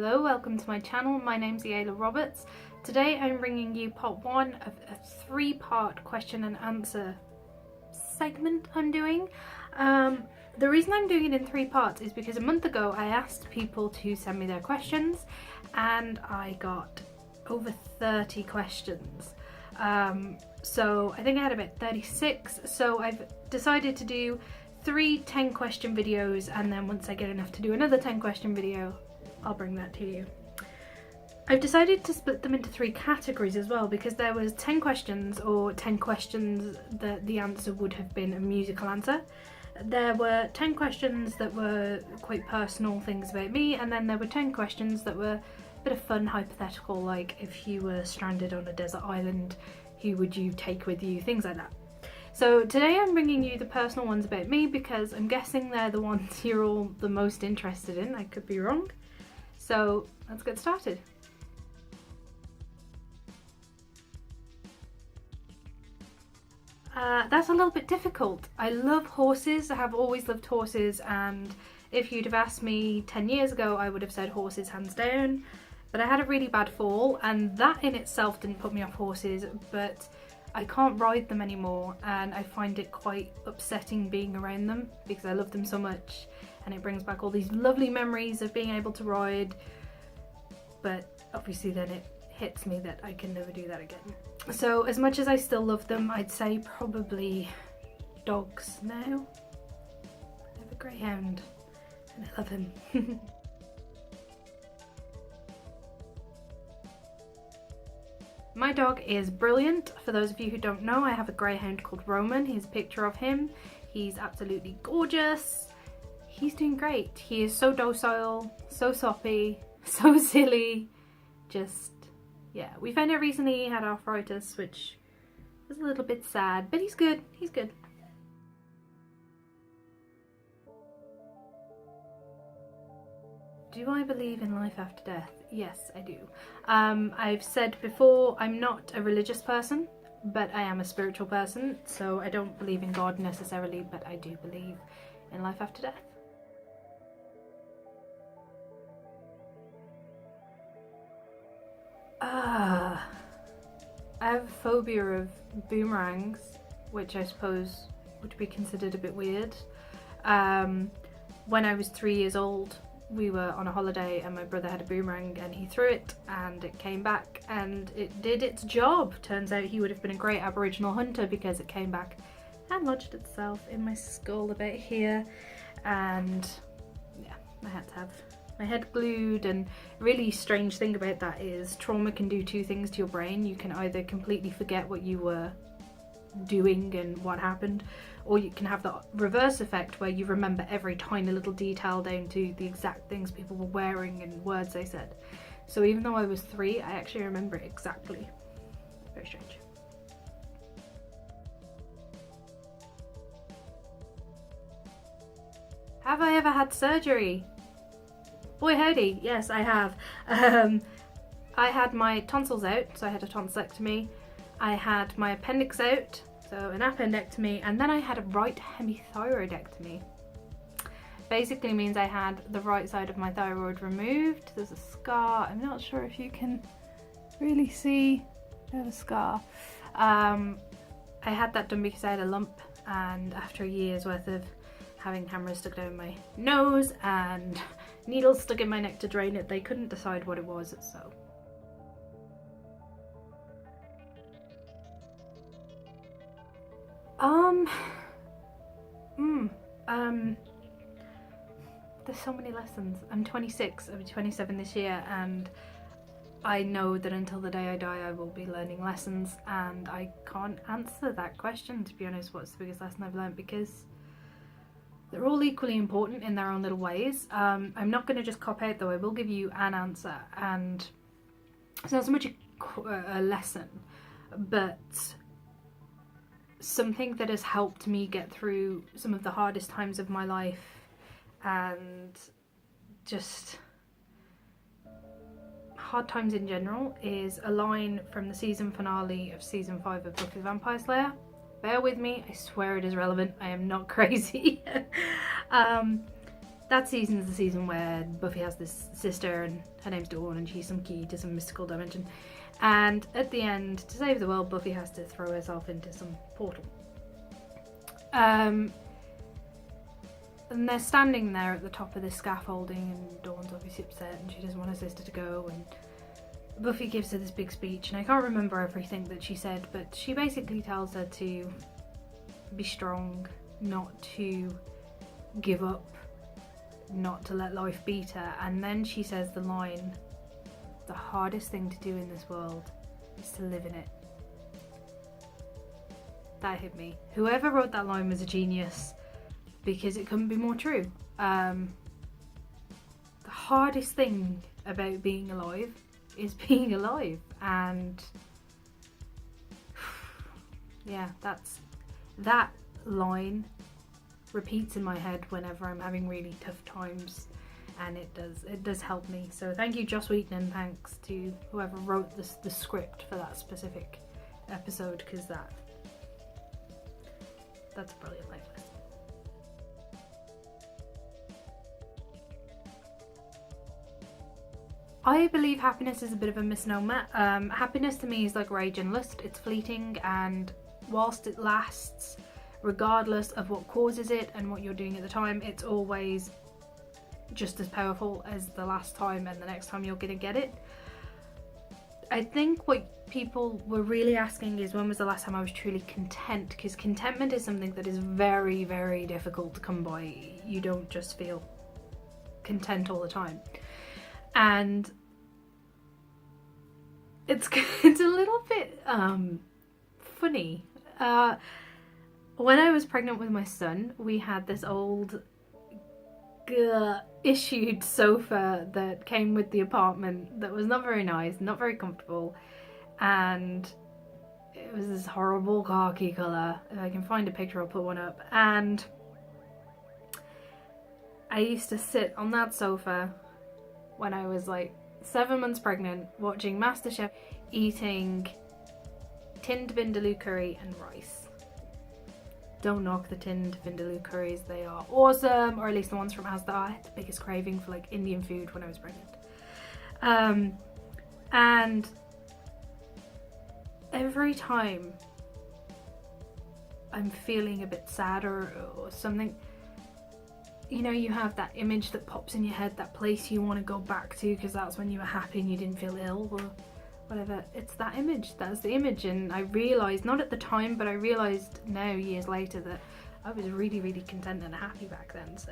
Hello, welcome to my channel. My name's Ayla Roberts. Today I'm bringing you part one of a three-part question and answer segment I'm doing. The reason I'm doing it in three parts is because a month ago I asked people to send me their questions and I got over 30 questions. So I think I had about 36, so I've decided to do 3 10-question videos, and then once I get enough to do another 10-question video, I'll bring that to you. I've decided to split them into 3 categories as well, because there was 10 questions, or 10 questions that the answer would have been a musical answer. There were 10 questions that were quite personal things about me, and then there were 10 questions that were a bit of fun, hypothetical, like if you were stranded on a desert island, who would you take with you, things like that. So today I'm bringing you the personal ones about me because I'm guessing they're the ones you're all the most interested in. I could be wrong. So let's get started. That's a little bit difficult. I love horses. I have always loved horses, and if you'd have asked me 10 years ago, I would have said horses hands down. But I had a really bad fall, and that in itself didn't put me off horses, but I can't ride them anymore, and I find it quite upsetting being around them because I love them so much, and it brings back all these lovely memories of being able to ride, but obviously then it hits me that I can never do that again. So as much as I still love them, I'd say probably dogs now. I have a greyhound and I love him. My dog is brilliant. For those of you who don't know, I have a greyhound called Roman. Here's a picture of him. He's absolutely gorgeous. He's doing great. He is so docile, so soppy, so silly. Just, yeah. We found out recently he had arthritis, which was a little bit sad, but he's good. He's good. Do I believe in life after death? Yes, I do. I've said before, I'm not a religious person, but I am a spiritual person, so I don't believe in God necessarily, but I do believe in life after death. I have a phobia of boomerangs, which I suppose would be considered a bit weird. When I was 3 years old, we were on a holiday and my brother had a boomerang and he threw it and it came back and it did its job. Turns out he would have been a great Aboriginal hunter because it came back and lodged itself in my skull about here, and yeah, I had to have my head glued. And really strange thing about that is trauma can do 2 things to your brain. You can either completely forget what you were doing and what happened, or you can have the reverse effect where you remember every tiny little detail down to the exact things people were wearing and words they said. So even though I was 3, I actually remember it exactly. Very strange. Have I ever had surgery? Boy howdy, yes I have. I had my tonsils out, so I had a tonsillectomy. I had my appendix out, so an appendectomy, and then I had a right hemithyroidectomy. Basically means I had the right side of my thyroid removed. There's a scar. I'm not sure if you can really see. I have a scar. I had that done because I had a lump, and after a year's worth of having cameras stuck down my nose and needles stuck in my neck to drain it, they couldn't decide what it was, so. There's so many lessons. I'm 26, I'll be 27 this year, and I know that until the day I die I will be learning lessons, and I can't answer that question, to be honest, what's the biggest lesson I've learned, because they're all equally important in their own little ways. I'm not going to just cop out though, I will give you an answer, and it's not so much a lesson, but something that has helped me get through some of the hardest times of my life, and just hard times in general, is a line from the season finale of season 5 of Buffy the Vampire Slayer. Bear with me, I swear it is relevant, I am not crazy. that season's the season where Buffy has this sister and her name's Dawn and she's some key to some mystical dimension. And at the end, to save the world, Buffy has to throw herself into some portal. And they're standing there at the top of this scaffolding, and Dawn's obviously upset and she doesn't want her sister to go, and Buffy gives her this big speech, and I can't remember everything that she said, but she basically tells her to be strong, not to give up, not to let life beat her. And then she says the line, the hardest thing to do in this world is to live in it. That hit me. Whoever wrote that line was a genius, because it couldn't be more true. The hardest thing about being alive is being alive, and yeah, that line repeats in my head whenever I'm having really tough times, and it does help me. So thank you, Joss Whedon, and thanks to whoever wrote the script for that specific episode, because that's a brilliant life lesson. I believe happiness is a bit of a misnomer. Happiness to me is like rage and lust. It's fleeting, and whilst it lasts, regardless of what causes it and what you're doing at the time, it's always just as powerful as the last time and the next time you're gonna get it. I think what people were really asking is, when was the last time I was truly content? Because contentment is something that is very, very difficult to come by. You don't just feel content all the time. And it's a little bit funny. When I was pregnant with my son, we had this old issued sofa that came with the apartment that was not very nice, not very comfortable, and it was this horrible khaki colour. If I can find a picture, I'll put one up. And I used to sit on that sofa when I was like 7 months pregnant, watching MasterChef, eating tinned vindaloo curry and rice. Don't knock the tinned vindaloo curries, they are awesome, or at least the ones from Asda. I had the biggest craving for like Indian food when I was pregnant. And every time I'm feeling a bit sad or something, you know, you have that image that pops in your head, that place you want to go back to because that's when you were happy and you didn't feel ill or whatever. It's that image, that's the image. And I realised, not at the time, but I realised now, years later, that I was really, really content and happy back then. So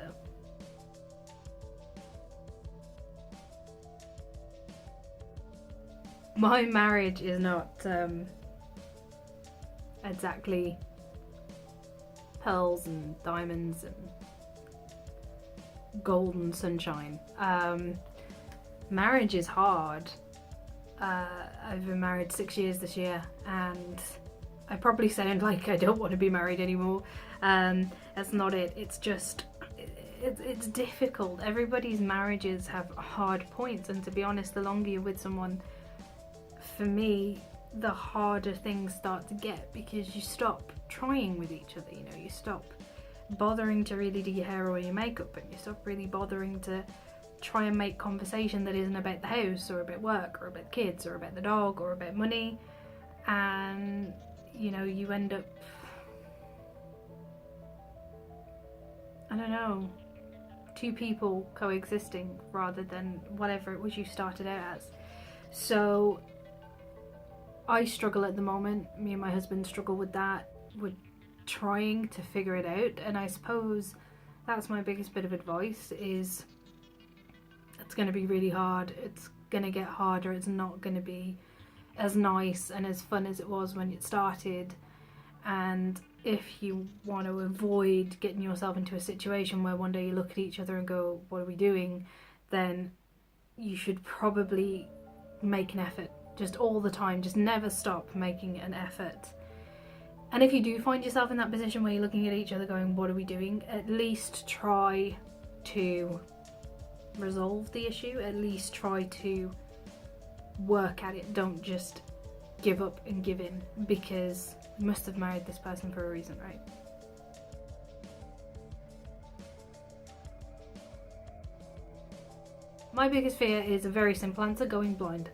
my marriage is not exactly pearls and diamonds and golden sunshine. Marriage is hard. I've been married 6 years this year, and I probably sound like I don't want to be married anymore. That's not it. It's just it's difficult. Everybody's marriages have hard points, and to be honest, the longer you're with someone, for me, the harder things start to get, because you stop trying with each other. You know, you stop bothering to really do your hair or your makeup, and you stop really bothering to try and make conversation that isn't about the house or about work or about kids or about the dog or about money. And you know, you end up, I don't know, two people coexisting rather than whatever it was you started out as. So I struggle at the moment. Me and my husband struggle with that. We're trying to figure it out, and I suppose that's my biggest bit of advice is it's going to be really hard. It's going to get harder. It's not going to be as nice and as fun as it was when it started. And if you want to avoid getting yourself into a situation where one day you look at each other and go, what are we doing? Then you should probably make an effort, just all the time. Just never stop making an effort. And if you do find yourself in that position where you're looking at each other going, what are we doing? At least try to resolve the issue. At least try to work at it. Don't just give up and give in, because you must have married this person for a reason, right? My biggest fear is a very simple answer: going blind.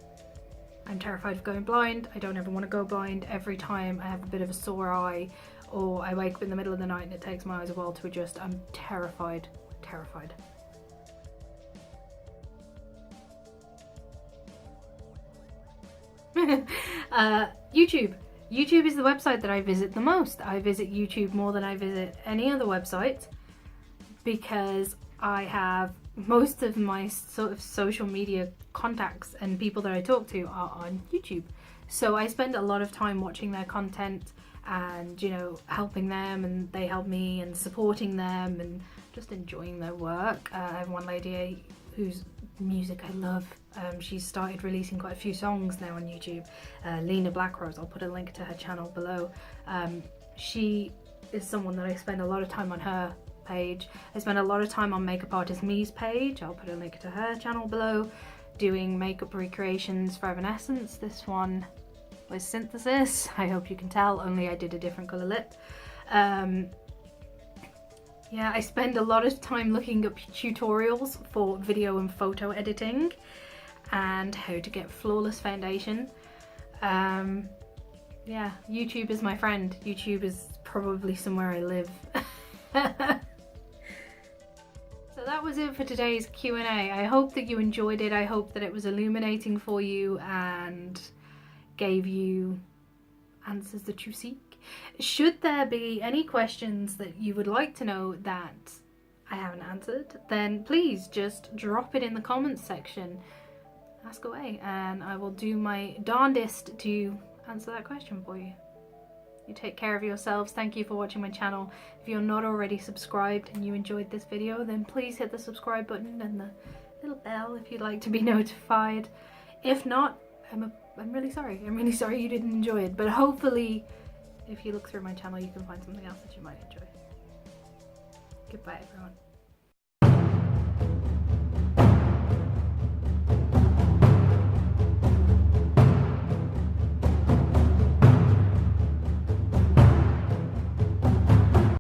I'm terrified of going blind. I don't ever want to go blind. Every time I have a bit of a sore eye or I wake up in the middle of the night and it takes my eyes a while to adjust, I'm terrified. Terrified. YouTube. YouTube is the website that I visit the most. I visit YouTube more than I visit any other website because I have most of my sort of social media contacts and people that I talk to are on YouTube. So I spend a lot of time watching their content and, you know, helping them, and they help me, and supporting them and just enjoying their work. I have one lady whose music I love. She's started releasing quite a few songs now on YouTube. Lena Blackrose, I'll put a link to her channel below. She is someone that I spend a lot of time on her page. I spend a lot of time on Makeup Artist Me's page. I'll put a link to her channel below, doing makeup recreations for Evanescence. This one was Synthesis. I hope you can tell, only I did a different colour lip. Yeah, I spend a lot of time looking up tutorials for video and photo editing and how to get flawless foundation. Yeah, YouTube is my friend. YouTube is probably somewhere I live. So that was it for today's Q&A. I hope that you enjoyed it. I hope that it was illuminating for you and gave you answers that you seek. Should there be any questions that you would like to know that I haven't answered, then please just drop it in the comments section. Ask away and I will do my darndest to answer that question for you. You take care of yourselves. Thank you for watching my channel. If you're not already subscribed and you enjoyed this video, then please hit the subscribe button and the little bell if you'd like to be notified. If not, I'm really sorry. I'm really sorry you didn't enjoy it, but hopefully if you look through my channel you can find something else that you might enjoy. Goodbye everyone.